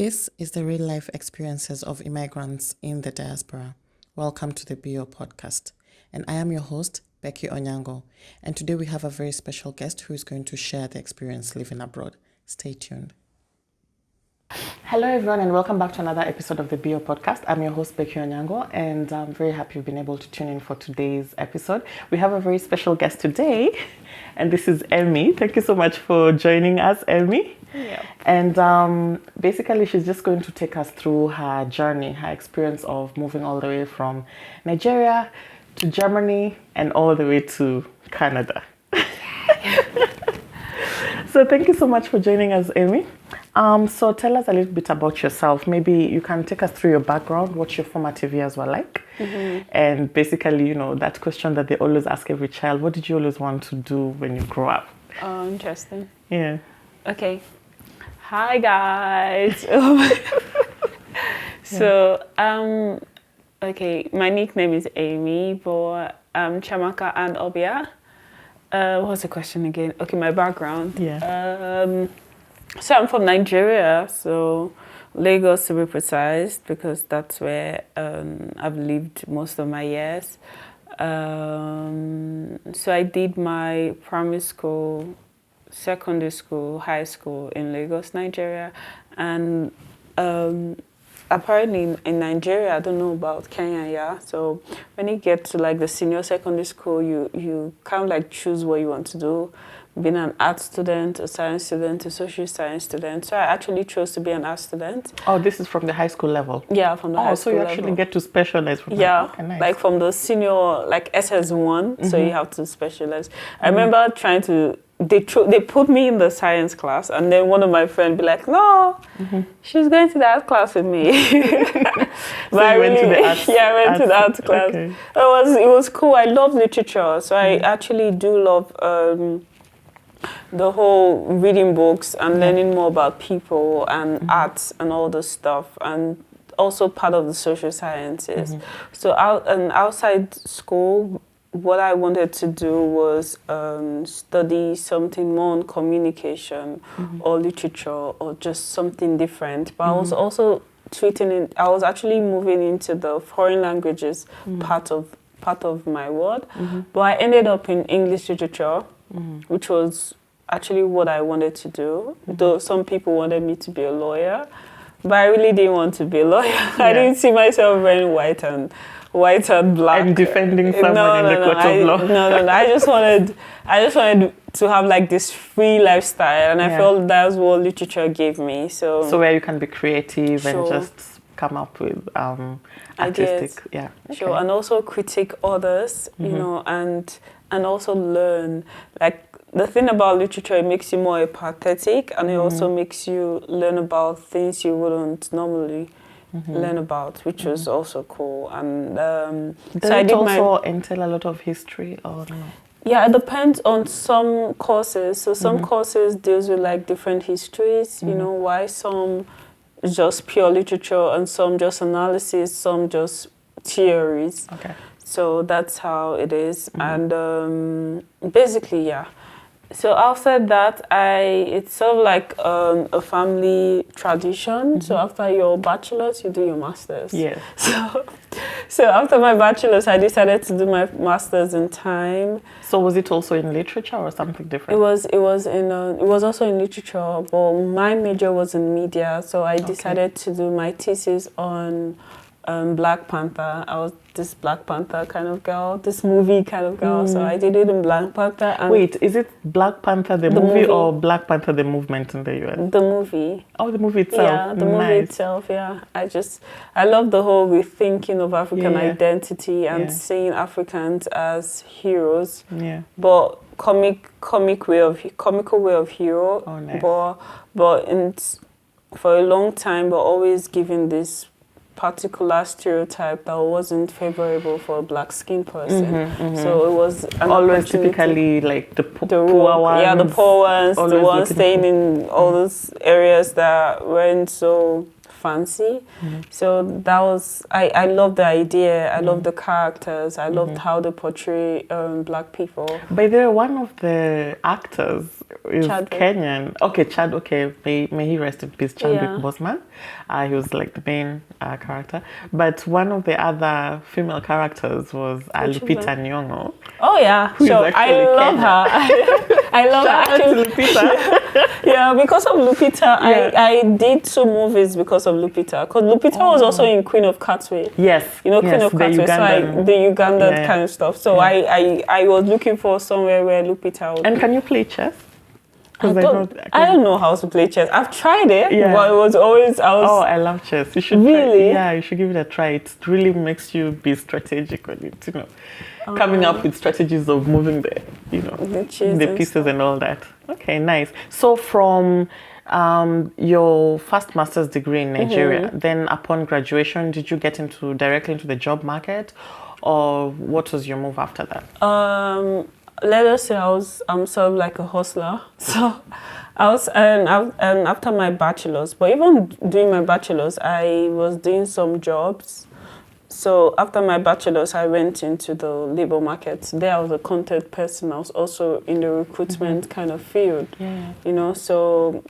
This is the real life experiences of immigrants in the diaspora. Welcome to the BO podcast. And I am your host, Becky Onyango. And today we have a very special guest who is going to share the experience living abroad. Stay tuned. Hello everyone and welcome back to another episode of the BO podcast. I'm your host Becky Onyango and I'm very happy you've been able to tune in for today's episode. We have a very special guest today and this is Emmy. Thank you so much for joining us, Emmy. Yeah. And basically she's just going to take us through her journey, her experience of moving all the way from Nigeria to Germany and all the way to Canada. So thank you so much for joining us, Emmy. So tell us a little bit about yourself. Maybe you can take us through your background, what your formative years were like. Mm-hmm. And basically, you know, that question that they always ask every child, what did you always want to do when you grow up? Oh, interesting. Yeah. Okay. Hi, guys. So, okay, my nickname is Amy, but Chamaka and Obia. What's the question again? Okay, my background. Yeah. So I'm from Nigeria, so Lagos to be precise, because that's where I've lived most of my years. So I did my primary school, secondary school, high school in Lagos, Nigeria, and apparently in Nigeria, I don't know about Kenya, yeah. So when you get to like the senior secondary school, you kind of like choose what you want to do. Being an art student, a science student, a social science student. So I actually chose to be an art student. Oh, this is from the high school level? Yeah, from the high school level. Oh, so you actually get to specialize from yeah, that? Okay, nice. Like from the senior, like SS1, so you have to specialize. I remember trying to, they put me in the science class and then one of my friends be like, no, she's going to the art class with me. So I went to the art yeah, I went to the art class. Okay. It was cool. I love literature, so I actually do love the whole reading books and learning more about people and arts and all this stuff, and also part of the social sciences. So outside school, what I wanted to do was study something more on communication or literature or just something different. But I was also I was actually moving into the foreign languages part of my world. But I ended up in English literature, which was actually what I wanted to do. Though some people wanted me to be a lawyer, but I really didn't want to be a lawyer. Yeah. I didn't see myself wearing white and black and defending someone in the court of law. No. I just wanted to have like this free lifestyle, and I felt that's what literature gave me. So where you can be creative and just come up with artistic, Sure, and also critique others, you know, and also learn. Like the thing about literature, it makes you more empathetic, and it also makes you learn about things you wouldn't normally learn about, which was also cool. And does it also entail a lot of history or no? Yeah, it depends on some courses. So some courses deals with like different histories, you know, why some just pure literature and some just analysis, some just theories. Okay. So that's how it is. And basically, yeah. So after that, it's sort of like a family tradition. So after your bachelor's, you do your master's. Yeah. So after my bachelor's, I decided to do my master's in time. So was it also in literature or something different? It was also in literature, but my major was in media. So I decided to do my thesis on Black Panther. I was this Black Panther kind of girl, this movie kind of girl. So I did it in Black Panther. And wait, is it Black Panther the movie or Black Panther the movement in the US? The movie. Oh, the movie itself. Yeah, the movie itself. Yeah, I love the whole rethinking of African identity and seeing Africans as heroes. Yeah. But comical way of hero. Oh, nice. But for a long time, but always giving this particular stereotype that wasn't favorable for a black skinned person. So it was always typically like the poor ones. Yeah, the poor ones, the ones staying in all those areas that weren't so fancy. So that was, I love the idea, I love the characters, I loved how they portray black people. By the way, one of the actors is Chadwick. Kenyan. Okay, Chad. Okay, may he rest in peace, Chadwick Yeah. Boseman. He was like the main character. But one of the other female characters was Lupita Nyong'o. Oh yeah, Who is so I actually love Kenyan. her. I love her. Shout out to Lupita. Yeah, because of Lupita, Yeah. I did 2 movies because of Lupita. Because Lupita was also in Queen of Catway. Yes, You know, yes, Queen of the Catway, Ugandan. the Ugandan Yeah. kind of stuff. So I was looking for somewhere where Lupita would And be. can you play chess? I 'Cause don't know how to play chess. I've tried it, Yeah. but it was always, Oh, I love chess. You should Really? Try, yeah, you should give it a try. It really makes you be strategic on it, you know. Coming up with strategies of moving The chess the and pieces and all that. Okay, nice. So from your first master's degree in Nigeria, then upon graduation, did you get directly into the job market, or what was your move after that? let us say I'm sort of like a hustler. So I was, and after my bachelor's, but even doing my bachelor's, I was doing some jobs. So after my bachelor's, I went into the labor market. There I was a content person. I was also in the recruitment kind of field, you know, so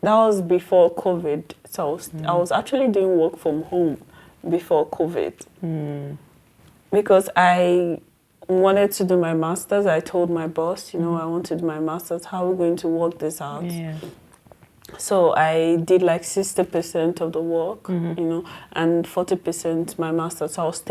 that was before COVID. So I was actually doing work from home before COVID because I wanted to do my master's. I told my boss, you know, I want to do my master's. How are we going to work this out? Yeah. So I did like 60% of the work, you know, and 40% my master's. So I was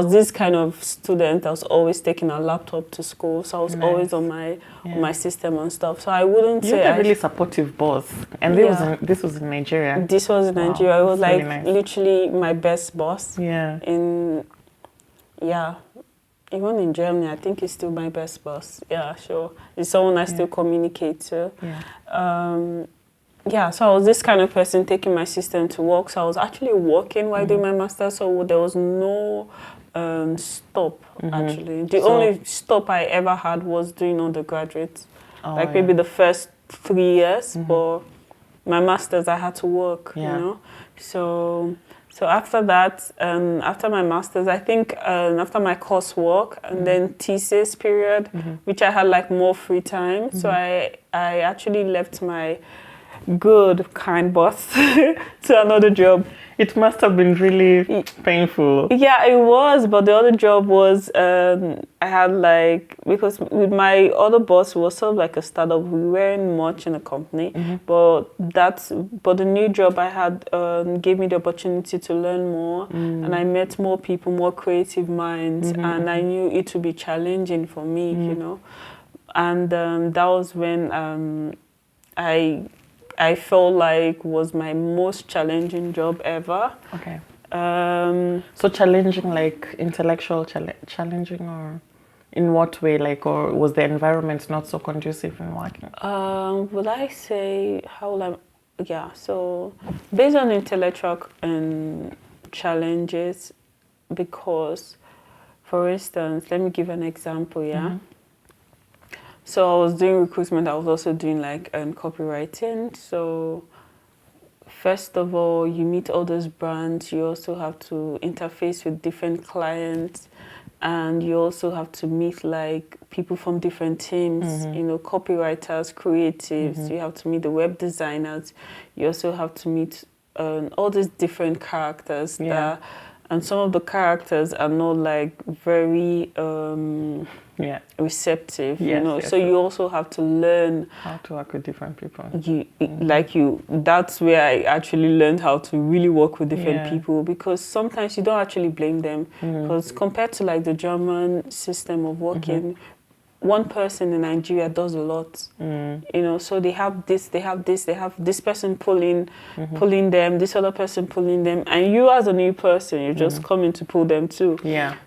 this kind of student. I was always taking a laptop to school. So I was always on my system and stuff. So I wouldn't You're say a really supportive boss. And this was in Nigeria. This was in Nigeria. It was that's like really nice. literally my best boss. Yeah. Even in Germany, I think he's still my best boss. Yeah, sure. It's someone I still communicate to. So I was this kind of person taking my system to work. So I was actually working while doing my master's. So there was no stop, actually. The only stop I ever had was doing undergraduate. Maybe the first 3 years. But my master's, I had to work, you know. So after that, after my master's, I think after my coursework and then thesis period, which I had like more free time. So I actually left my good, kind boss to another job. It must have been really painful. Yeah, it was. But the other job was, I had like, because with my other boss, it was sort of like a startup. We weren't much in a company. But the new job I had gave me the opportunity to learn more. And I met more people, more creative minds. And I knew it would be challenging for me, you know. And that was when I felt like was my most challenging job ever. Okay. So challenging, like intellectual challenging, or in what way? Like, or was the environment not so conducive in working? Would I say so based on intellectual challenges, because, for instance, let me give an example. So I was doing recruitment. I was also doing like copywriting. So first of all, you meet all those brands. You also have to interface with different clients, and you also have to meet like people from different teams. You know, copywriters, creatives. You have to meet the web designers. You also have to meet all these different characters. And some of the characters are not like very receptive, you know. So you also have to learn how to work with different people. That's where I actually learned how to really work with different people, because sometimes you don't actually blame them, because compared to like the German system of working, one person in Nigeria does a lot, you know. So they have this person pulling them, this other person pulling them, and you as a new person, you're just coming to pull them too.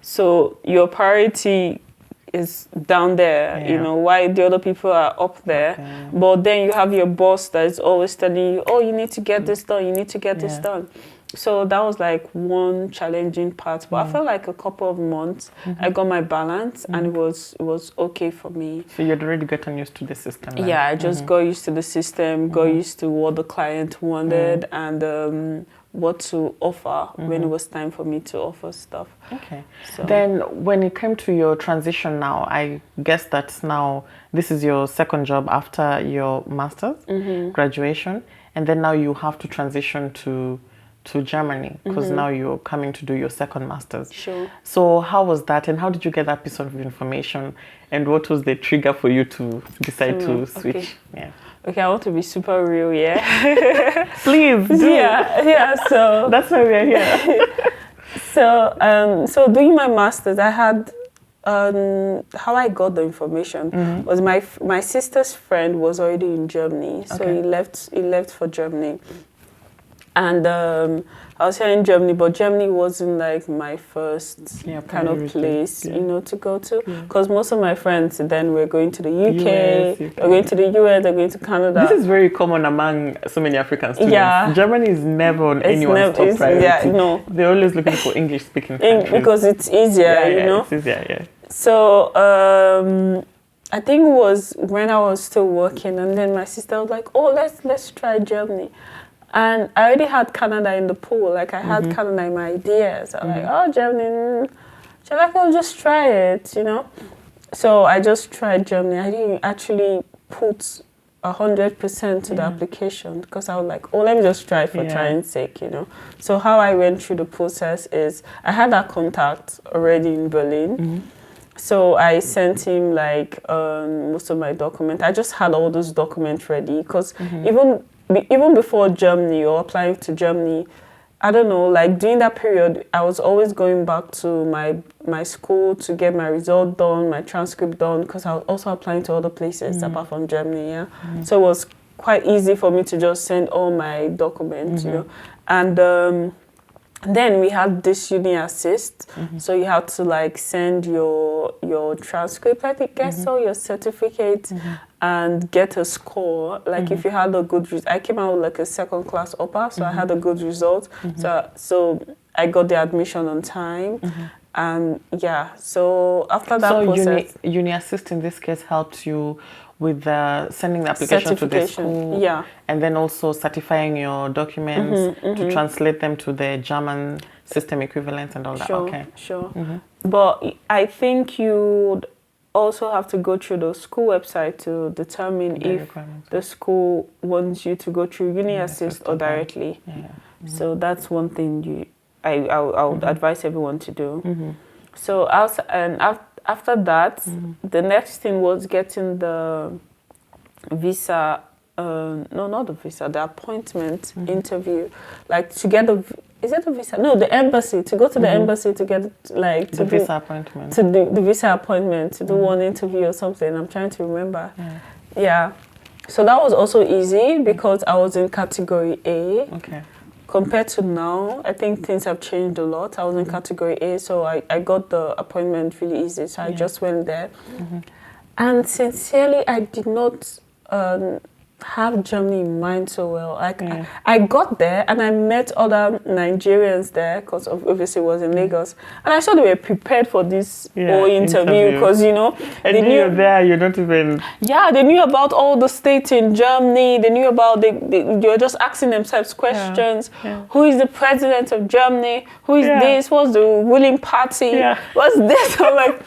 So your priority is down there, you know, while the other people are up there. But then you have your boss that is always telling you, oh, you need to get this done, you need to get this done. So that was like one challenging part, but I felt like a couple of months I got my balance and it was okay for me. So you'd already gotten used to the system then? Yeah, I just got used to the system, got used to what the client wanted and what to offer when it was time for me to offer stuff. Okay. So Then when it came to your transition now, I guess that now this is your second job after your master's graduation, and then now you have to transition to Germany because now you're coming to do your second master's. Sure. So how was that, and how did you get that piece of information, and what was the trigger for you to decide to switch? Okay. Yeah. Okay, I want to be super real, yeah. Please do. Yeah. So That's why we're here. So doing my masters, I had how I got the information was my sister's friend was already in Germany, so Okay. he left for Germany, and I was here in Germany, but Germany wasn't like my first kind of priority. place, Yeah. to go to, because most of my friends then were going to the UK, US, they're going to the US, they're going to Canada. This is very common among so many African students. Yeah. Germany is never on It's anyone's top priority. Yeah, no. They're always looking for English-speaking countries. Because it's easier, It's easier, yeah. So I think it was when I was still working, and then my sister was like, "Oh, let's try Germany," and I already had Canada in the pool. Like I had Canada in my ideas. I'm like, "Oh, Germany." She's like, "I'll just try it," So I just tried Germany. I didn't actually put 100% to the application because I was like, "Oh, let me just try for trying sake," So how I went through the process is I had that contact already in Berlin. So I sent him like most of my documents. I just had all those documents ready because even before Germany or applying to Germany, I don't know, like during that period, I was always going back to my school to get my result done, my transcript done, because I was also applying to other places apart from Germany, So it was quite easy for me to just send all my documents, And then we had this uni assist, so you had to like send your transcript, I think, so your certificate, and get a score. Like if you had a good result, I came out with like a second class upper, so I had a good result. So I got the admission on time, and so after that process, uni assist in this case helped you with sending the application to the school, and then also certifying your documents to translate them to the German system equivalent and all that. Okay. Sure. But I think you also have to go through the school website to determine if the school wants you to go through uni assist or directly. So that's one thing I would advise everyone to do. So after that, the next thing was getting the visa. No, not the visa. The appointment interview, like to get is it a visa? No, the embassy. To go to the embassy to get like the visa appointment. To do the visa appointment to do one interview or something. I'm trying to remember. Yeah. So that was also easy because I was in category A. Okay. Compared to now, I think things have changed a lot. I was in category A, so I got the appointment really easy. So I just went there. And sincerely, I did not have Germany in mind so well. Like I got there and I met other Nigerians there because obviously it was in Lagos, and I saw they were prepared for this whole interview because and they knew you're there. You don't even they knew about all the states in Germany. They knew about they were just asking themselves questions. Who is the president of Germany? Who is this? What's the ruling party? What's this? I'm like,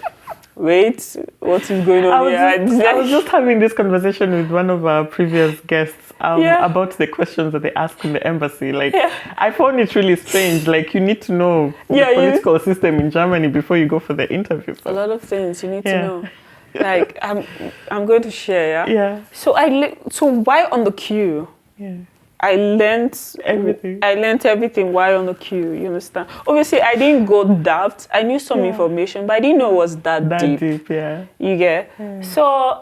wait, what is going on here? I was just having this conversation with one of our previous guests about the questions that they ask in the embassy. Like, I found it really strange. Like, you need to know the political system in Germany before you go for the interview. So. A lot of things you need to know. Like, I'm going to share. So so while on the queue, I learned everything. I learned everything while on the queue, you understand? Obviously, I didn't go daft. I knew some information, but I didn't know it was that deep. You get? So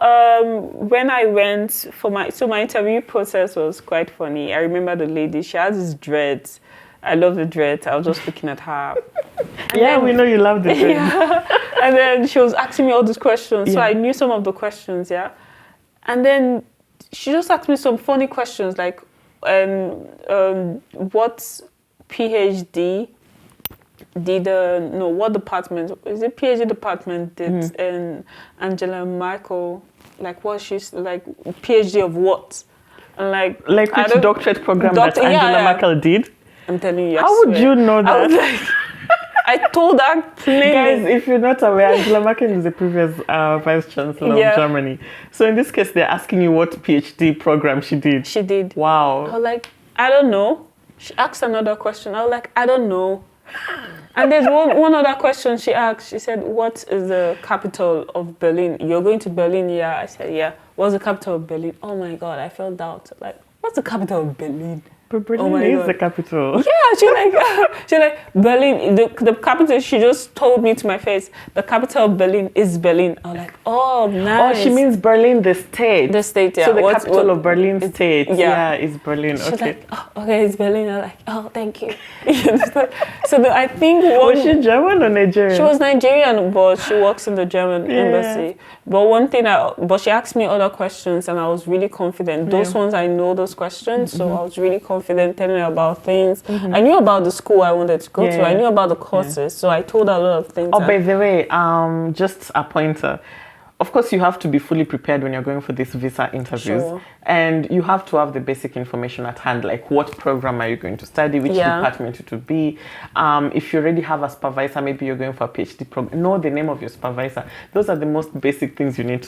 when I went for my interview process was quite funny. I remember the lady, she has this dreads. I love the dreads. I was just looking at her. We know you love the dreads. And then she was asking me all these questions. So I knew some of the questions, And then she just asked me some funny questions like, what PhD did what department is it? PhD department did and Angela Merkel, like what she's like PhD of what? And like which doctorate program that Angela Merkel did? I'm telling you. How would you know that? I was like, I told her plainly. Guys, if you're not aware, Angela Merkel is the previous vice chancellor of Germany. So in this case, they're asking you what PhD program she did. She did. Wow. I was like, I don't know. She asked another question. I was like, I don't know. And there's one other question she asked. She said, what is the capital of Berlin? You're going to Berlin, yeah? I said, yeah. What's the capital of Berlin? Oh my God, I felt doubt. Like, what's the capital of Berlin? But Berlin is the capital. Yeah, she's like Berlin. The capital. She just told me to my face. The capital of Berlin is Berlin. I was like, oh, nice. Oh, she means Berlin, the state. The state, yeah. So the capital of Berlin state, is Berlin. She's okay. like, oh, okay, it's Berlin. I was like, oh, thank you. So I think was she German or Nigerian? She was Nigerian, but she works in the German embassy. But she asked me other questions, and I was really confident. Those ones I know those questions, so I was really confident telling her about things. I knew about the school I wanted to go to. I knew about the courses, so I told her a lot of things. Oh, by the way, just a pointer. Of course, you have to be fully prepared when you're going for these visa interviews. Sure. And you have to have the basic information at hand, like what program are you going to study, which department it will be. If you already have a supervisor, maybe you're going for a PhD program, know the name of your supervisor. Those are the most basic things you need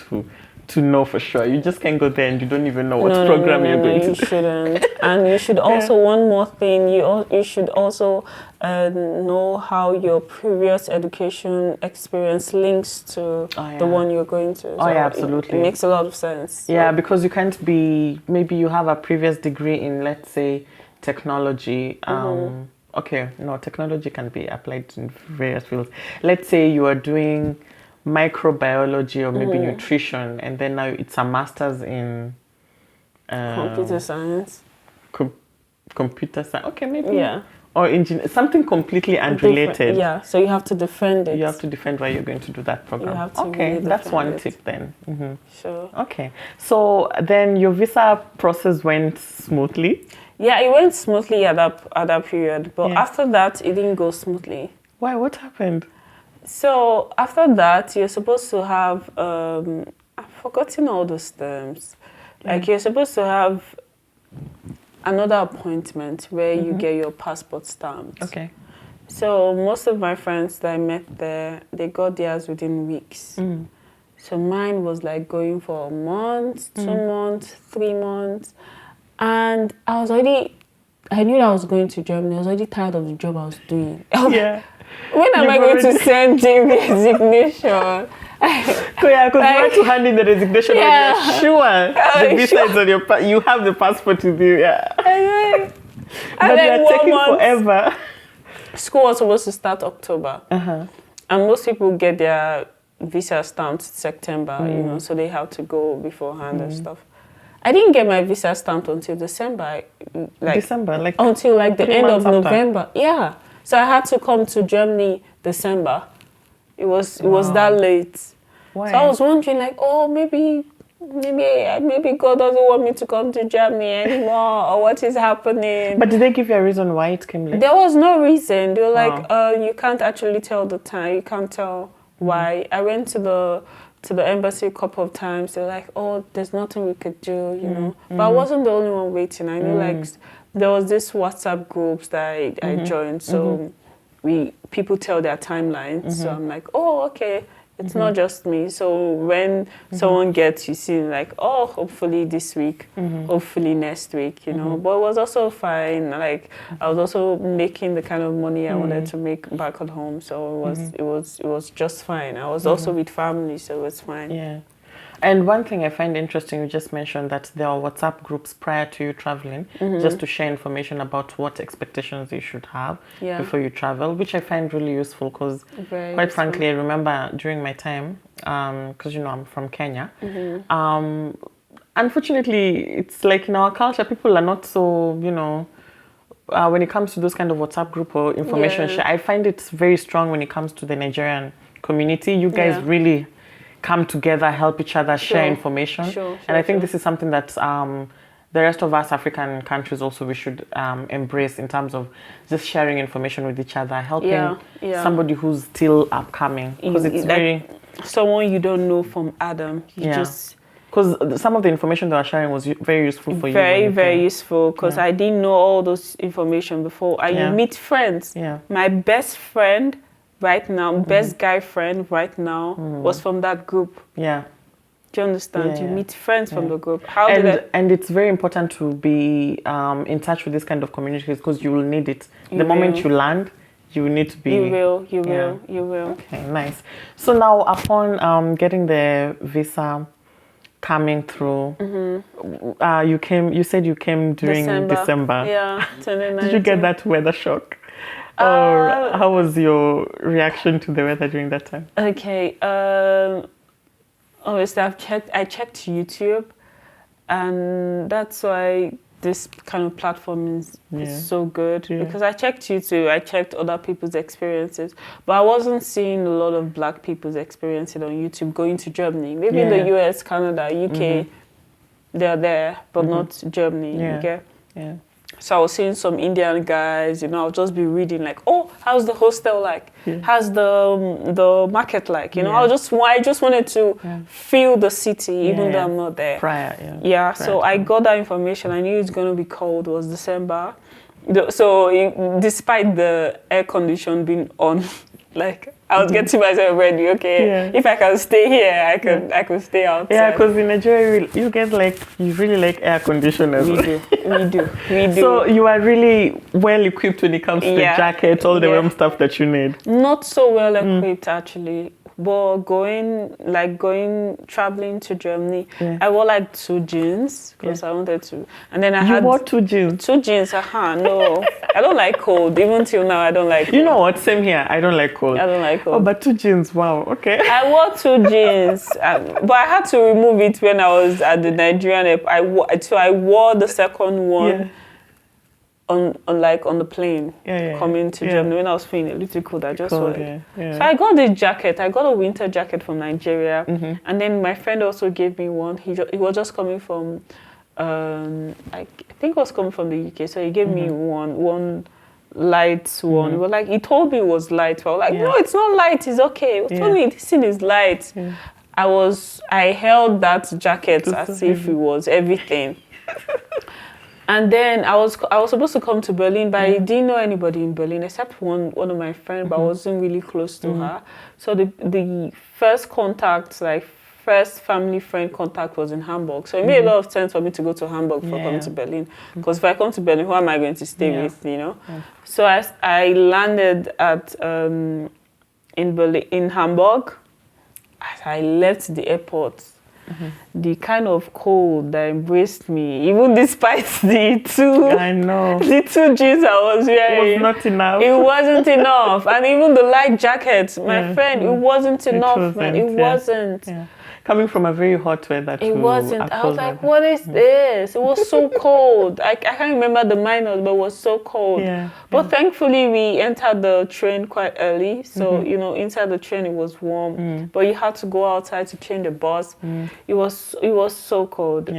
to know for sure. You just can't go there and you don't even know what program you're going to do. You shouldn't. And you should also, one more thing, you should also know how your previous education experience links to the one you're going to. Oh, yeah, absolutely. It makes a lot of sense. Yeah, because you can't be, maybe you have a previous degree in, let's say, technology. Okay, no, technology can be applied in various fields. Let's say you are doing microbiology or maybe nutrition, and then now it's a master's in computer science. Computer science. Okay, maybe. Yeah. Or engineer, something completely unrelated. Yeah, so you have to defend it. You have to defend why you're going to do that program. You have to okay, really that's one it. tip then. Sure. Okay, so then your visa process went smoothly? Yeah, it went smoothly at that period, but after that, it didn't go smoothly. Why? What happened? So after that, you're supposed to have, I've forgotten all those terms. Like you're supposed to have another appointment where you get your passport stamped. Okay. So most of my friends that I met there, they got theirs within weeks. So mine was like going for a month, 2 months, 3 months. And I knew that I was going to Germany. I was already tired of the job I was doing. Yeah. When am I going to send the resignation? Because you had to hand in the resignation when you're sure the visa is on your you have the passport with you. Yeah. But you're taking forever. School was supposed to start October. And most people get their visa stamped September, you know, so they have to go beforehand and stuff. I didn't get my visa stamped until December. Until like the end of November. Yeah. So I had to come to Germany December. It was that late. Why? So I was wondering, like, oh, maybe God doesn't want me to come to Germany anymore, or what is happening? But did they give you a reason why it came late? There was no reason. They were like, you can't actually tell the time. You can't tell why. I went to the embassy a couple of times. They were like, oh, there's nothing we could do, you know. But I wasn't the only one waiting. I knew like there was this WhatsApp groups that I joined. So people tell their timelines. So I'm like, oh, okay. It's not just me. So when someone gets, you see like, oh, hopefully this week, hopefully next week, you know. But it was also fine. Like I was also making the kind of money I wanted to make back at home. So it was just fine. I was also with family, so it was fine. Yeah. And one thing I find interesting, you just mentioned that there are WhatsApp groups prior to you traveling, just to share information about what expectations you should have before you travel, which I find really useful because, quite frankly, I remember during my time, because, you know, I'm from Kenya, unfortunately, it's like in our culture, people are not so, you know, when it comes to those kind of WhatsApp group or information share, I find it's very strong when it comes to the Nigerian community. You guys really come together, help each other, share information. And I think this is something that the rest of us African countries also we should embrace in terms of just sharing information with each other, helping somebody who's still upcoming, because it's like very someone you don't know from Adam. You just because some of the information they were sharing was very useful for you. Very useful, because I didn't know all those information before. And you meet friends. My best friend right now, best guy friend right now was from that group. Do you understand? You meet friends from the group. And it's very important to be in touch with this kind of communities, because you will need it. The moment you land, you will need to be... You will. Okay, nice. So now, upon getting the visa coming through, you said you came during December. Yeah, 2019. Did you get that weather shock? Or how was your reaction to the weather during that time? Okay, obviously I checked YouTube, and that's why this kind of platform is so good, because I checked YouTube, I checked other people's experiences, but I wasn't seeing a lot of Black people's experiences on YouTube going to Germany. Maybe in the US, Canada, UK, they're there, but not Germany. Okay? So I was seeing some Indian guys, I'll just be reading like, oh, how's the hostel like? How's the market like? I just wanted to feel the city, even though I'm not there. So I got that information. I knew it's going to be cold. It was December. So despite the air condition being on, like, I was getting myself ready. If I can stay here, I could stay outside. Yeah, because in Nigeria, you really like air conditioners. We do. So you are really well equipped when it comes to the jacket, all the warm stuff that you need. Not so well equipped actually, but traveling to Germany, I wore like 2 jeans because I wanted to, and then I wore 2 jeans. 2 jeans. No, I don't like cold. Even till now, I don't like cold. You know what? Same here. I don't like cold. I don't like cold. Oh, but 2 jeans. Wow. Okay. I wore 2 jeans, but I had to remove it when I was at the Nigerian airport. So I wore the second one. On the plane coming to Germany when I was feeling a little cold. I just wore it. So I got this jacket. I got a winter jacket from Nigeria, and then my friend also gave me one. He was just coming from, I think it was coming from the UK. So he gave me one light one. But like he told me it was light. So I was like, no, it's not light. It's okay. He told me this thing is light. I held that jacket as if it was everything. And then I was supposed to come to Berlin, but I didn't know anybody in Berlin except one of my friends, but I wasn't really close to her. So the first contact, like first family friend contact, was in Hamburg. So it made a lot of sense for me to go to Hamburg before coming to Berlin. Because if I come to Berlin, who am I going to stay with, So I landed at in Hamburg. As I left the airport, the kind of cold that embraced me, even despite the 2 jeans I was wearing, it was not enough. It wasn't enough, and even the light jacket, my friend, it wasn't enough, man. It wasn't. Coming from a very hot weather too. It wasn't. I was like, what is this? It was so cold. I can't remember the minus, but it was so cold. But thankfully, we entered the train quite early. So, inside the train, it was warm. But you had to go outside to change the bus. It was so cold.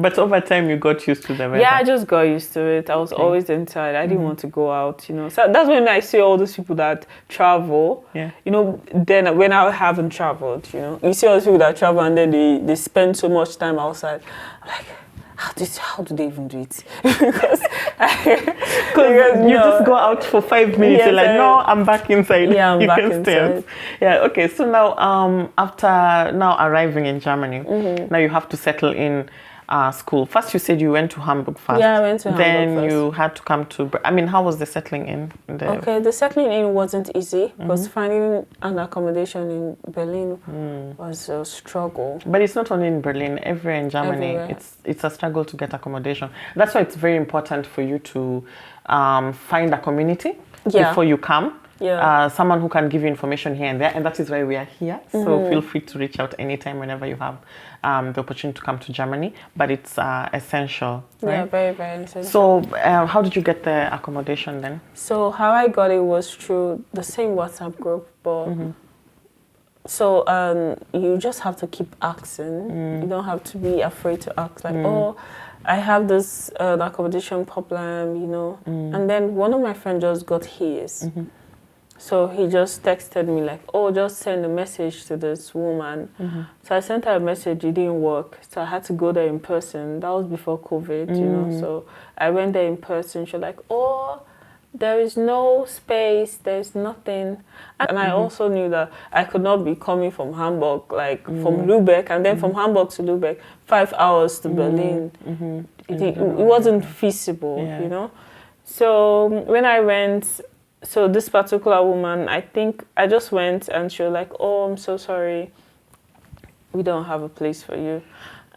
But over time, you got used to the weather. Yeah, I just got used to it. I was always inside. I didn't want to go out, So that's when I see all those people that travel. Then when I haven't traveled, You see all those people that travel and then they spend so much time outside. I'm like, how do they even do it? Because you just go out for 5 minutes. You're like, no, I'm back inside. Yeah, I'm back inside. Okay. So now, after arriving in Germany, now you have to settle in school. First, you said you went to Hamburg first. Yeah, I went to Hamburg first. Then you had to come to... how was the settling in? Okay, the settling in wasn't easy because finding an accommodation in Berlin was a struggle. But it's not only in Berlin. Everywhere in Germany, it's a struggle to get accommodation. That's why it's very important for you to find a community before you come. Someone who can give you information here and there, and that is why we are here. So feel free to reach out anytime whenever you have the opportunity to come to Germany, but it's essential, right? Yeah, very, very essential. So how did you get the accommodation then? So how I got it was through the same WhatsApp group, but So you just have to keep asking. You don't have to be afraid to ask. Like, oh, I have this accommodation problem, you know. And then one of my friends just got his. So he just texted me like, oh, just send a message to this woman. So I sent her a message, it didn't work. So I had to go there in person. That was before COVID, you know. So I went there in person. She was like, oh, there is no space, there's nothing. And I also knew that I could not be coming from Hamburg, like from Lübeck, and then from Hamburg to Lübeck, 5 hours to Berlin. It wasn't feasible, you know. So when I went, so this particular woman, I think I just went and she was like, oh, I'm so sorry, we don't have a place for you.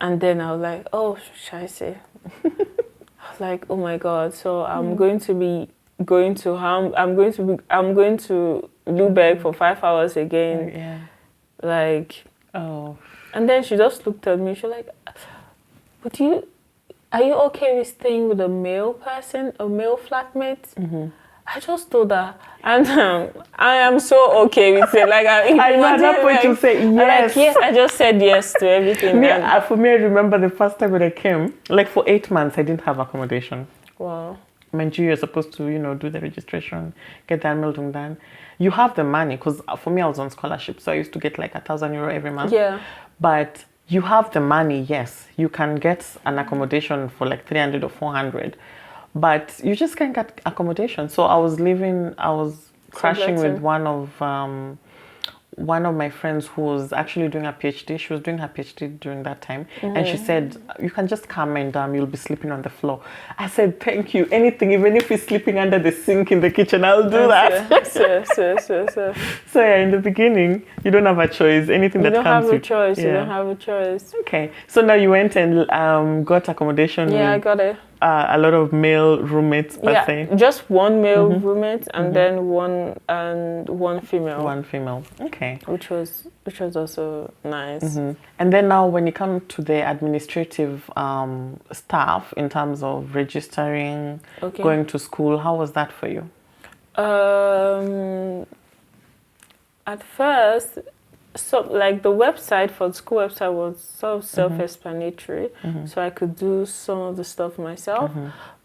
And then I was like, oh, scheiße. I was like, oh my God, so I'm going to be going to I'm going to Lübeck for 5 hours again. Like, oh. And then she just looked at me, she was like, but are you okay with staying with a male person, a male flatmate? I just told her, and I am so okay with it. Like, I know at that point you say yes. Like, yes, I just said yes to everything. For me, I remember the first time when I came, like for 8 months, I didn't have accommodation. Wow. Meant you're supposed to, you know, do the registration, get the anmeldung done. You have the money, because for me, I was on scholarship, so I used to get like €1,000 every month. Yeah. But you have the money, yes. You can get an accommodation for like 300 or 400. But you just can't get accommodation. So I was crashing with one of my friends who was actually doing a PhD. She was doing her PhD during that time. And she said, you can just come and you'll be sleeping on the floor. I said, thank you. Anything, even if he's sleeping under the sink in the kitchen, I'll do that. So yeah, in the beginning, you don't have a choice. Anything that comes with... You don't have a choice. Okay. So now you went and got accommodation. Yeah, I got it. A lot of male roommates, per se. Just one male roommate and then one female. One female, okay. Which was also nice. And then now, when you come to the administrative staff in terms of registering, going to school, how was that for you? At first, so like the website for the school website was sort of self-explanatory, so I could do some of the stuff myself.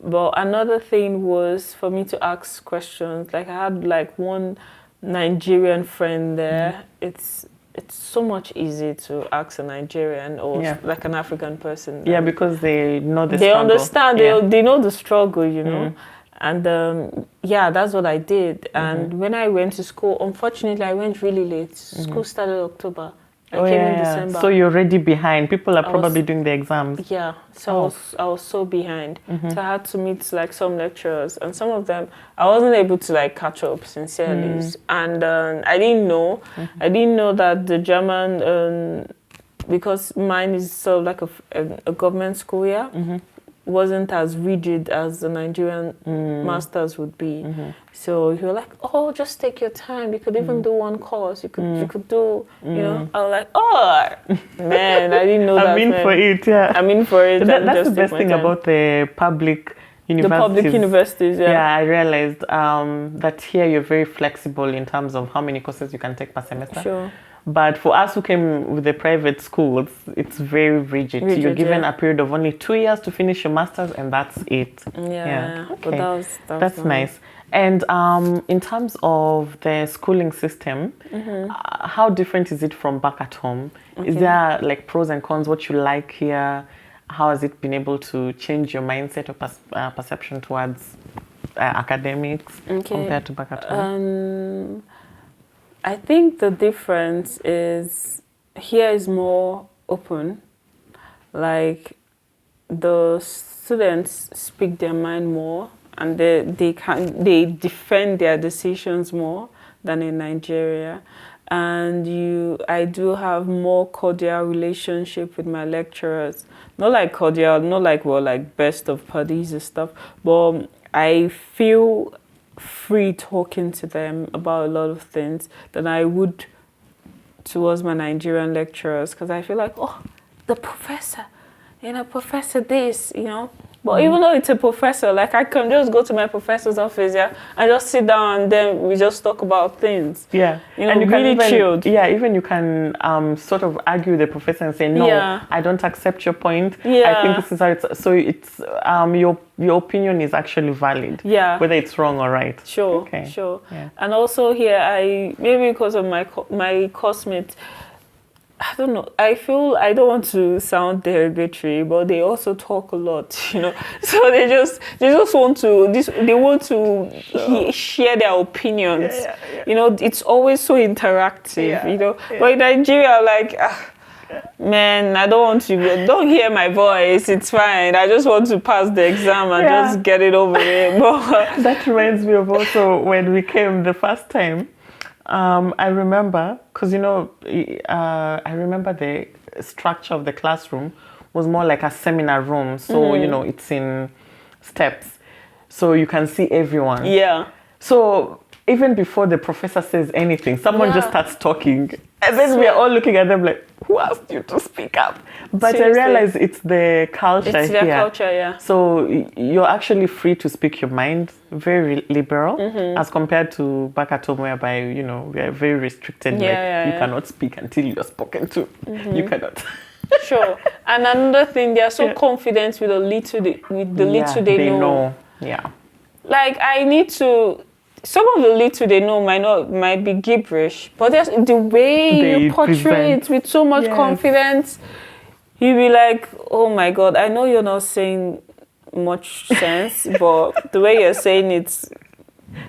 But another thing was for me to ask questions. Like I had like one Nigerian friend there. It's so much easier to ask a Nigerian or like an African person. Yeah, because they know the struggle. They understand. They know the struggle, you know. And that's what I did. And when I went to school, unfortunately, I went really late. School started October. I came in December. So you're already behind. People are probably doing the exams. Yeah. So I was so behind. So I had to meet like some lecturers, and some of them I wasn't able to like catch up sincerely. And I didn't know. I didn't know that the German, because mine is sort of like a government school year. Wasn't as rigid as the Nigerian masters would be. So you were like, oh, just take your time. You could even do one course. You could do, you know. I was like, oh, man, I didn't know that. I'm in for it, yeah. I'm in for it. That's the best thing about the public universities. The public universities, yeah. Yeah, I realized that here you're very flexible in terms of how many courses you can take per semester. Sure. But for us who came with the private schools, it's very rigid. You're given a period of only 2 years to finish your master's, and that's it. Yeah. Okay. But that's nice. And in terms of the schooling system, how different is it from back at home? Is there like pros and cons? What you like here? How has it been able to change your mindset or perception towards academics compared to back at home? I think the difference is here is more open. Like the students speak their mind more, and they defend their decisions more than in Nigeria. And I do have more cordial relationship with my lecturers. Not like cordial, not like like best of buddies and stuff, but I feel free talking to them about a lot of things than I would towards my Nigerian lecturers, because I feel like, oh, the professor, Professor this, But even though it's a professor, like I can just go to my professor's office, and just sit down and then we just talk about things. Yeah. And you really chilled. Yeah, even you can sort of argue with the professor and say, no, I don't accept your point. I think this is how it's... So it's your opinion is actually valid. Yeah. Whether it's wrong or right. Sure, okay. Sure. Yeah. And also here, maybe because of my classmates, I don't know. I feel I don't want to sound derogatory, but they also talk a lot, So they just want to share their opinions. It's always so interactive, But in Nigeria, like, man, I don't want to. Don't hear my voice. It's fine. I just want to pass the exam and just get it over with. That reminds me of also when we came the first time. I remember, because I remember the structure of the classroom was more like a seminar room. So, it's in steps. So you can see everyone. Yeah. So even before the professor says anything, someone just starts talking. And then we are all looking at them like, who asked you to speak up? But seriously. I realize it's the culture here. It's their culture, yeah. So you're actually free to speak your mind, very liberal, as compared to back at home whereby, we are very restricted. You cannot speak until you're spoken to. You cannot. Sure. And another thing, they are so confident with the little they know. Yeah. Like, I need to... Some of the little they know might be gibberish, but the way you portray it with so much confidence, you'll be like, oh my God, I know you're not saying much sense, but the way you're saying it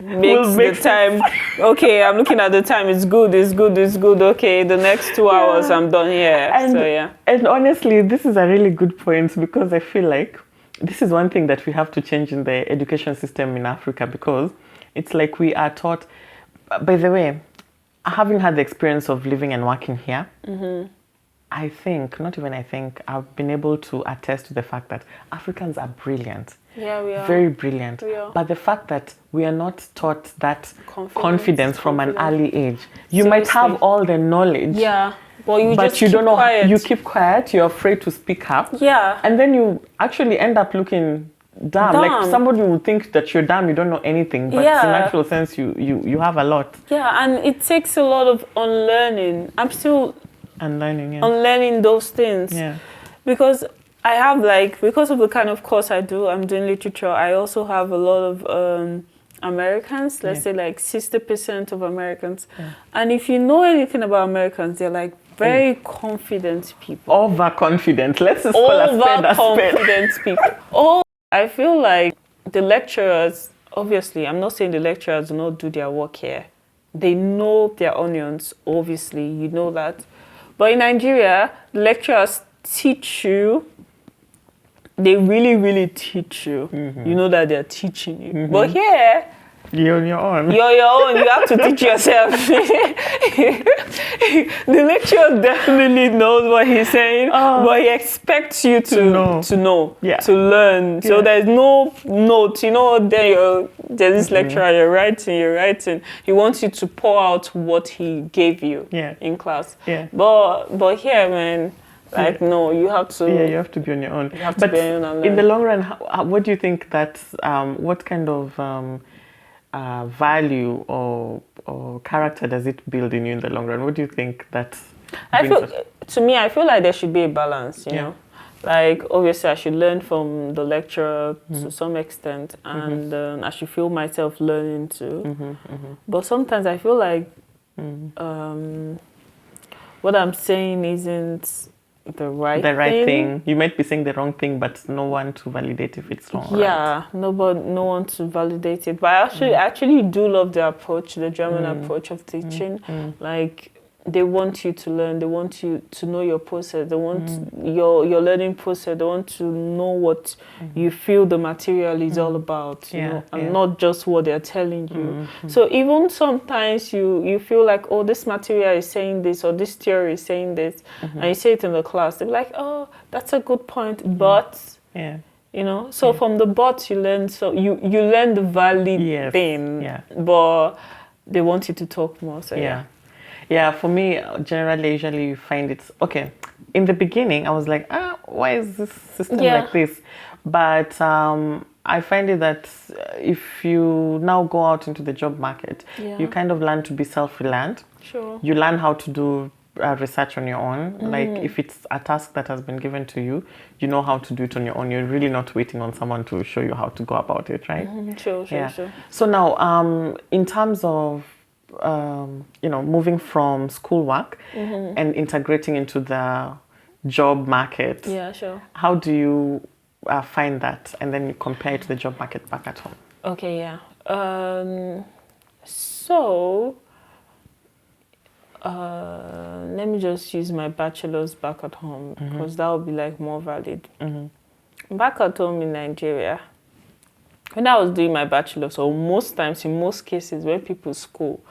makes the time, okay, I'm looking at the time, it's good, okay, the next 2 hours I'm done here. And honestly, this is a really good point, because I feel like this is one thing that we have to change in the education system in Africa, because it's like we are taught. By the way, having had the experience of living and working here, I think, I've been able to attest to the fact that Africans are brilliant. Yeah, we are. Very brilliant. We are. But the fact that we are not taught that confidence from an early age. You Seriously. might have all the knowledge. Yeah. But you don't know. Quiet. You keep quiet. You're afraid to speak up. Yeah. And then you actually end up looking dumb. Like somebody would think that you're dumb, you don't know anything, but in actual sense you have a lot. Yeah, and it takes a lot of unlearning. I'm still unlearning those things. Yeah. Because I have because of the kind of course I do, I'm doing literature, I also have a lot of Americans, let's say 60% of Americans. Yeah. And if you know anything about Americans, they're very confident people. Overconfident. Let's just call a spade a spade. Overconfident people. I feel like the lecturers, obviously, I'm not saying the lecturers do not do their work here. They know their onions, obviously, you know that. But in Nigeria, the lecturers teach you, they really, really teach you. You know that they're teaching you. But here, you're on your own. You're your own. You have to teach yourself. The lecturer definitely knows what he's saying, but he expects you to know, to learn. So there's no note. There's this lecturer, you're writing. He wants you to pour out what he gave you in class. Yeah. But here, man, no, you have to. Yeah, you have to be on your own. You have to be on your own. In the long run, what do you think that? What kind of value or character does it build in you in the long run? What do you think that? I feel like there should be a balance. You know, like obviously I should learn from the lecturer to some extent, and I should feel myself learning too. But sometimes I feel like what I'm saying isn't the right thing. You might be saying the wrong thing, but no one to validate if it's wrong. Yeah, right? No one to validate it. But I actually do love the approach, the German approach of teaching. Like they want you to learn. They want you to know your process. They want your learning process. They want to know what you feel the material is all about, you know, and not just what they're telling you. So even sometimes you feel like, oh, this material is saying this, or this theory is saying this, and you say it in the class. They're like, oh, that's a good point, but you know. So from the but you learn. So you learn the valid thing, but they want you to talk more. So Yeah, for me, usually you find it's okay. In the beginning, I was like, why is this system Yeah. like this? But I find it that if you now go out into the job market, Yeah. you kind of learn to be self-reliant. Sure. You learn how to do research on your own. Like if it's a task that has been given to you, you know how to do it on your own. You're really not waiting on someone to show you how to go about it, right? Sure. Yeah. So now, in terms of moving from schoolwork and integrating into the job market, Yeah, sure. how do you find that, and then you compare it to the job market back at home? Okay, yeah. So, let me just use my bachelor's back at home because that would be like more valid. Back at home in Nigeria, when I was doing my bachelor's, so most times, in most cases, when people school,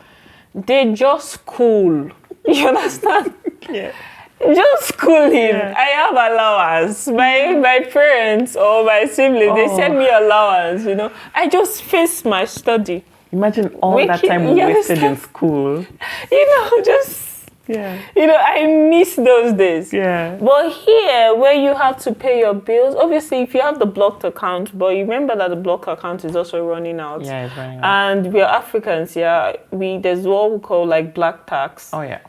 they just school. You understand? Yeah. Just schooling. Yeah. I have allowance. My parents or my siblings, they send me allowance, you know. I just face my study. Imagine all that time we wasted in school. You know, just, Yeah. you know, I miss those days. Yeah. But here, where you have to pay your bills, obviously, if you have the blocked account, but you remember that the blocked account is also running out. Yeah, it's running out. And we are Africans, yeah. There's what we call like black tax. Oh, yeah.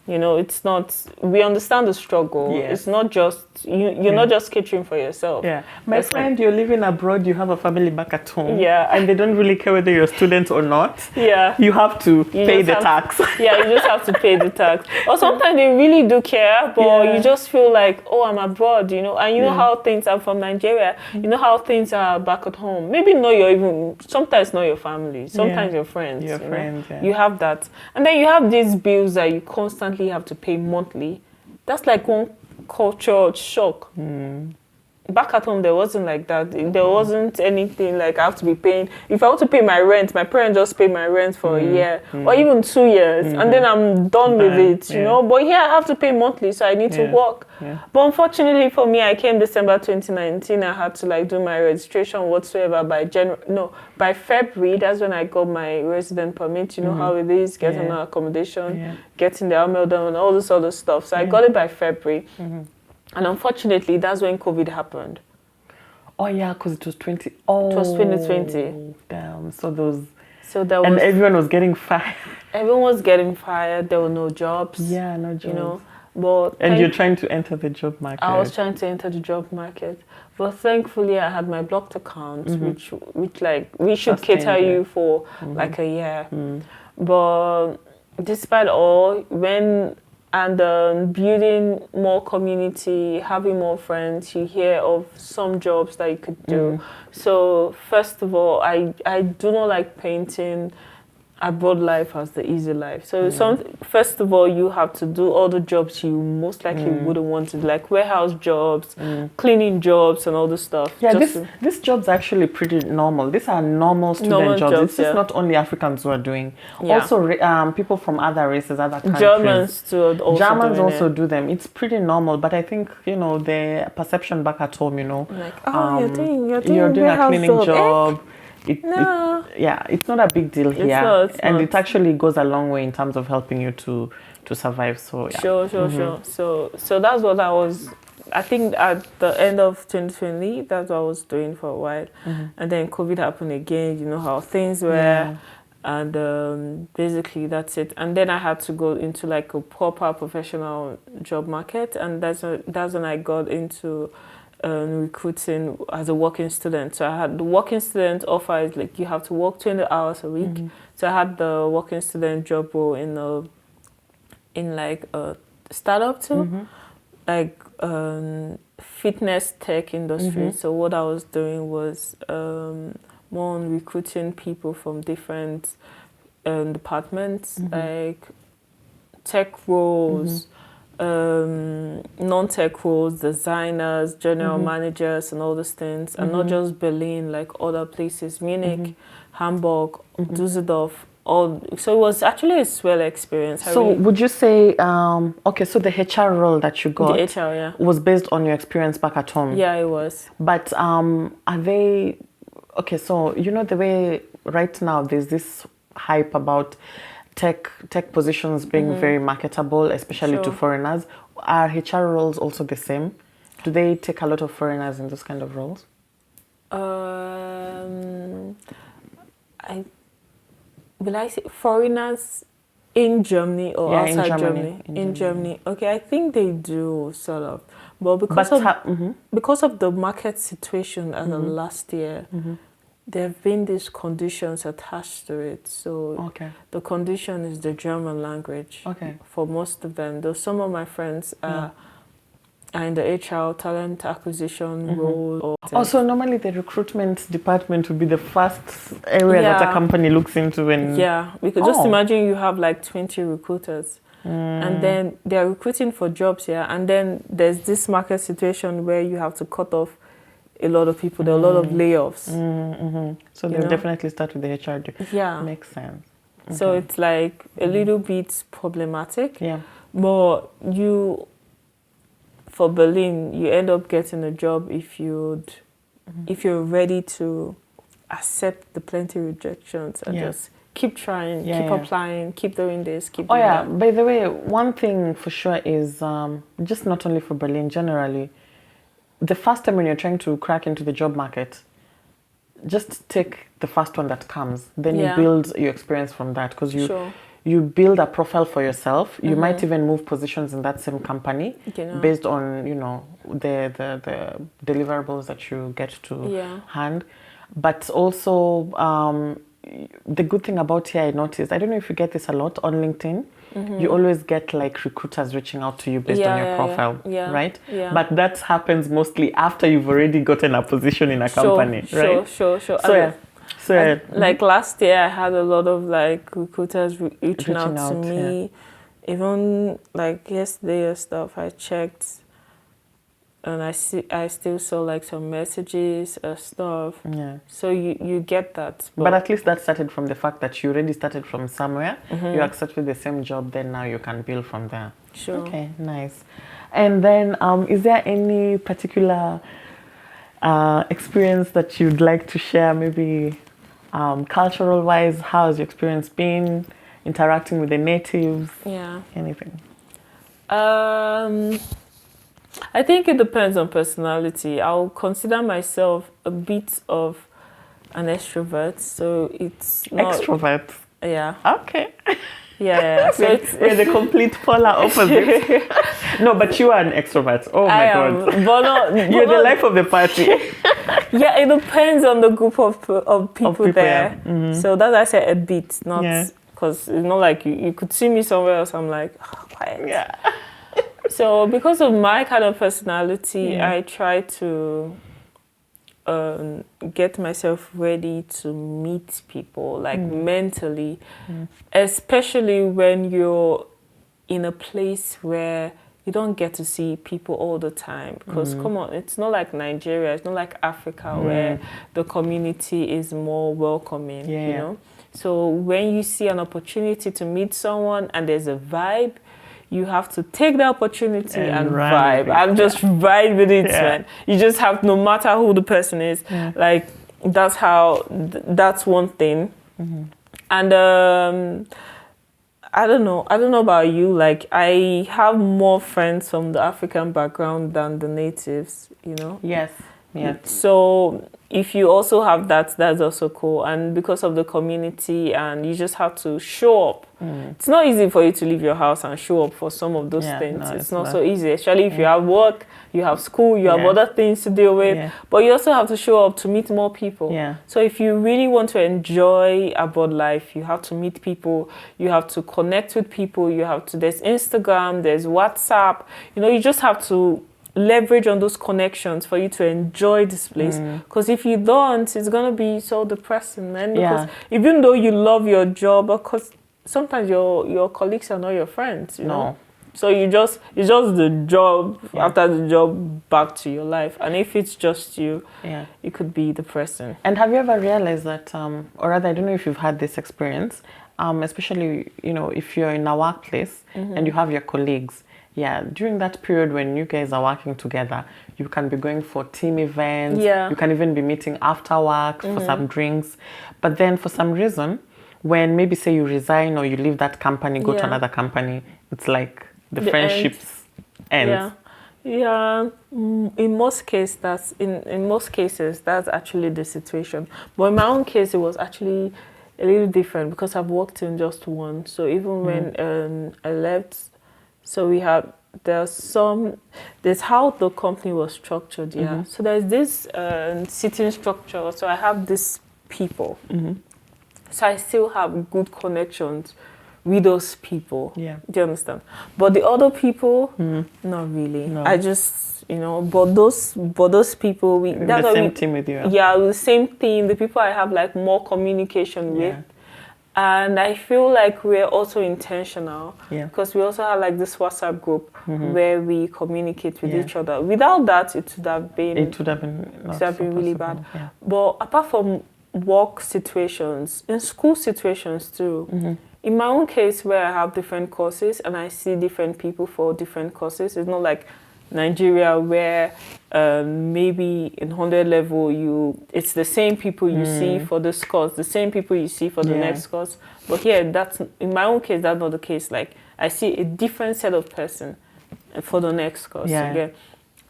You know, it's not, we understand the struggle. Yes. It's not just, you're not just catering for yourself. Yeah. My friend, you're living abroad, you have a family back at home. Yeah. And they don't really care whether you're a student or not. Yeah. You have to pay the tax. Yeah, you just have to pay the tax. Or sometimes they really do care, but you just feel like, oh, I'm abroad, you know, and you know how things are from Nigeria. You know how things are back at home. Maybe not sometimes not your family, sometimes your friends. Your friends, yeah. You have that. And then you have these bills that you constantly have to pay monthly. That's like one culture shock. Back at home, there wasn't like that. There wasn't anything like I have to be paying. If I want to pay my rent, my parents just pay my rent for a year or even 2 years, and then I'm done with it, you know. But here I have to pay monthly, so I need to work. Yeah. But unfortunately for me, I came December 2019. I had to like do my registration whatsoever by February. That's when I got my resident permit. You know how it is, getting an accommodation, getting the AML done, and all this other stuff. So I got it by February. And unfortunately, that's when COVID happened. Oh, yeah, because it was 20. Oh, it was 2020. Damn. So there was, and everyone was getting fired. Everyone was getting fired. There were no jobs. Yeah, no jobs. You know, but and you're trying to enter the job market. I was trying to enter the job market, but thankfully I had my blocked account, which like we should cater you for like a year. But despite all, building more community, having more friends, you hear of some jobs that you could do. So first of all, I do not like painting abroad life as the easy life. So first of all, you have to do all the jobs you most likely wouldn't want to do, like warehouse jobs, cleaning jobs, and all this stuff. Yeah, this job's actually pretty normal. These are normal student jobs. This is not only Africans who are doing. Yeah. Also, people from other races, other countries. Germans too. Also do them. It's pretty normal, but I think the perception back at home, like, oh, you're doing a cleaning job. Eh? It's not a big deal here, it's not. It actually goes a long way in terms of helping you to survive. So yeah. Sure. So that's what I was. I think at the end of 2020, that's what I was doing for a while, and then COVID happened again. You know how things were, and basically that's it. And then I had to go into like a proper professional job market, and that's when I got into recruiting as a working student. So I had the working student offer is like you have to work 20 hours a week. So I had the working student job role in like a startup too, like fitness tech industry. So what I was doing was more on recruiting people from different departments, like tech roles, non-tech roles, designers, general managers, and all those things, and not just Berlin, like other places, Munich, Hamburg, Düsseldorf. So it was actually a swell experience. Would you say, so the HR role that you got was based on your experience back at home? Yeah, it was. But are they, so the way right now there's this hype about tech positions being very marketable, especially to foreigners. Are HR roles also the same? Do they take a lot of foreigners in those kind of roles? I say foreigners in Germany or Yeah, outside in Germany? Germany. In Germany. Okay, I think they do sort of, but because of the market situation as of last year, there have been these conditions attached to it. So the condition is the German language. Okay. For most of them, though some of my friends are in the HR talent acquisition role. Also, normally the recruitment department would be the first area that a company looks into. Because just imagine you have like 20 recruiters. And then they're recruiting for jobs here. And then there's this market situation where you have to cut off a lot of people. There are a lot of layoffs. So they'll definitely start with the HR. Yeah. Makes sense. Okay. So it's like a little bit problematic. Yeah. But for Berlin, you end up getting a job if you're ready to accept the plenty rejections and just keep trying, keep applying, keep doing this, keep doing that. By the way, one thing for sure is just not only for Berlin, generally, the first time when you're trying to crack into the job market, just take the first one that comes. Then you build your experience from that, because you build a profile for yourself. You might even move positions in that same company based on the deliverables that you get to hand. But also the good thing about here, I noticed, I don't know if you get this a lot on LinkedIn. You always get like recruiters reaching out to you based on your profile, right? Yeah. But that happens mostly after you've already gotten a position in a company, right? Sure. So like last year, I had a lot of like recruiters reaching out to me. Even like yesterday or stuff, I checked, and I still saw like some messages or stuff. Yeah. So you get that. But at least that started from the fact that you already started from somewhere. You accepted the same job, then now you can build from there. Sure. Okay, nice. And then is there any particular experience that you'd like to share, maybe cultural wise? How has your experience been interacting with the natives? Yeah. Anything? I think it depends on personality. I'll consider myself a bit of an extrovert, so it's not... Extrovert? Yeah. Okay. Yeah. So we're the complete polar opposite. No, but you are an extrovert. Oh my God. You're the life of the party. Yeah, it depends on the group of people there. Yeah. So that's why I said a bit, not because it's not like you could see me somewhere else. I'm like, quiet. Yeah. So because of my kind of personality, I try to get myself ready to meet people, like mentally, especially when you're in a place where you don't get to see people all the time. Because come on, it's not like Nigeria, it's not like Africa where the community is more welcoming, you know? So when you see an opportunity to meet someone and there's a vibe, you have to take the opportunity and vibe. And just vibe with it, man. You just have, no matter who the person is, like, that's how, that's one thing. And I don't know about you, like, I have more friends from the African background than the natives, you know? Yes. Yeah. So if you also have that, that's also cool. And because of the community, and you just have to show up. It's not easy for you to leave your house and show up for some of those things. No, it's not so easy, especially if you have work, you have school, you have other things to deal with. But you also have to show up to meet more people. So if you really want to enjoy abroad life, you have to meet people, you have to connect with people, there's Instagram, there's WhatsApp, you know, you just have to leverage on those connections for you to enjoy this place. Because if you don't, it's going to be so depressing, man. Because even though you love your job, because sometimes your colleagues are not your friends, you know? So it's just the job, after the job, back to your life. And if it's just you, it could be depressing. And have you ever realized that, or rather, I don't know if you've had this experience, especially, you know, if you're in a workplace and you have your colleagues, during that period when you guys are working together, you can be going for team events. You can even be meeting after work for some drinks. But then for some reason, when maybe say you resign or you leave that company, go to another company, it's like the friendships end. Yeah, in most cases, in most cases that's actually the situation. But in my own case, it was actually a little different because I've worked in just one. So even when I left, so we have there's how the company was structured. Yeah. So there's this sitting structure. So I have these people. So I still have good connections with those people. Yeah. Do you understand? But the other people, not really. No. I just, but those people, The same team with you. Yeah, the same thing. The people I have like more communication with. And I feel like we're also intentional because we also have like this WhatsApp group where we communicate with each other. Without that, it would have been really bad. Yeah. But apart from work situations, in school situations too, in my own case where I have different courses and I see different people for different courses, it's not like Nigeria where maybe in 100 level it's the same people you see for this course, the same people you see for the next course. But here, that's in my own case, that's not the case. Like I see a different set of person for the next course again.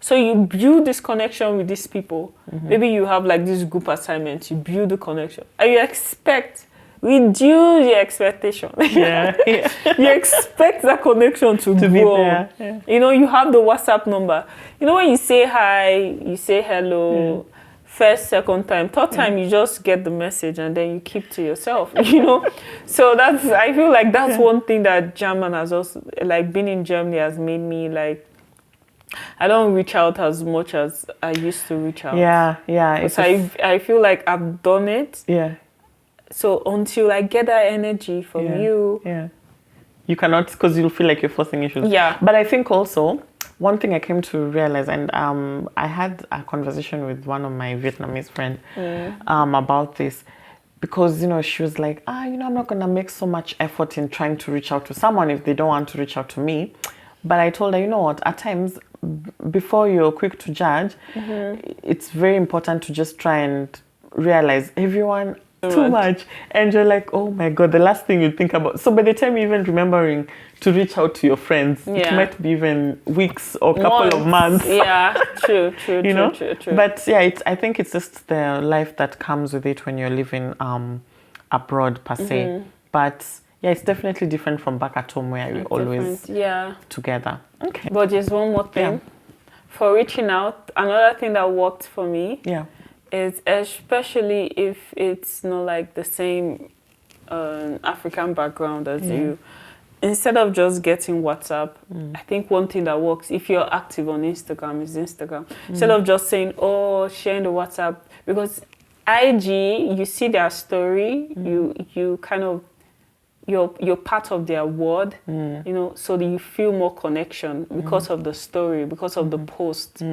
So you build this connection with these people. Maybe you have like this group assignment, you build the connection and you expect reduce your expectation. You expect that connection to grow. Be there. Yeah. You have the WhatsApp number. When you say hi, you say hello, first, second time, third time, you just get the message and then you keep to yourself. So I feel like that's one thing that German has also, like being in Germany has made me like, I don't reach out as much as I used to reach out. Yeah. I feel like I've done it. Yeah. So until I get that energy from you, you cannot, because you'll feel like you're forcing issues. Yeah. But I think also one thing I came to realize, and I had a conversation with one of my Vietnamese friends about this, because she was like, I'm not gonna make so much effort in trying to reach out to someone if they don't want to reach out to me. But I told her, you know what, at times before you're quick to judge, it's very important to just try and realize everyone too much, and you're like, oh my god, the last thing you think about. So by the time you're even remembering to reach out to your friends, it might be even weeks or couple of months. True. But I think it's just the life that comes with it when you're living abroad per se. But it's definitely different from back at home where we're always together. Okay. But just one more thing. For reaching out, another thing that worked for me is, especially if it's not like the same African background as you, instead of just getting WhatsApp, I think one thing that works, if you're active on Instagram, is Instagram. Instead of just saying, sharing the WhatsApp, because IG, you see their story, you kind of, you're part of their world, so that you feel more connection because of the story, because of the post.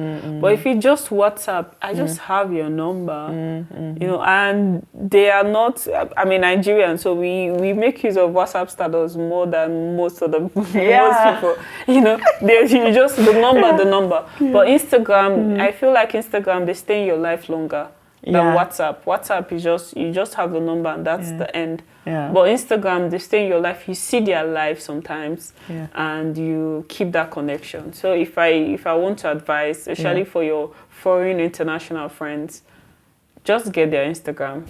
But if you just WhatsApp, I just have your number, and they are not, Nigerian, so we make use of WhatsApp status more than most of the most people. You just the number. But Instagram, I feel like Instagram, they stay in your life longer than WhatsApp. WhatsApp is you just have the number and that's the end. But Instagram, they stay in your life. You see their life sometimes, and you keep that connection. So if I want to advise, especially for your foreign international friends, just get their Instagram.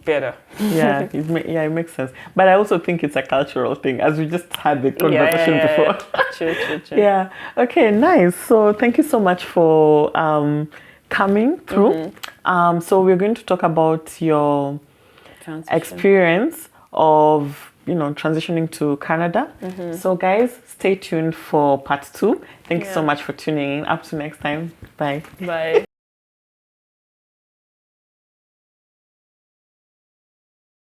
Better. It makes sense. But I also think it's a cultural thing, as we just had the conversation before. True. Yeah. Okay. Nice. So thank you so much for coming through. So we're going to talk about your experience of transitioning to Canada. So guys, stay tuned for part 2. Thank you so much for tuning in. Up to next time. Bye.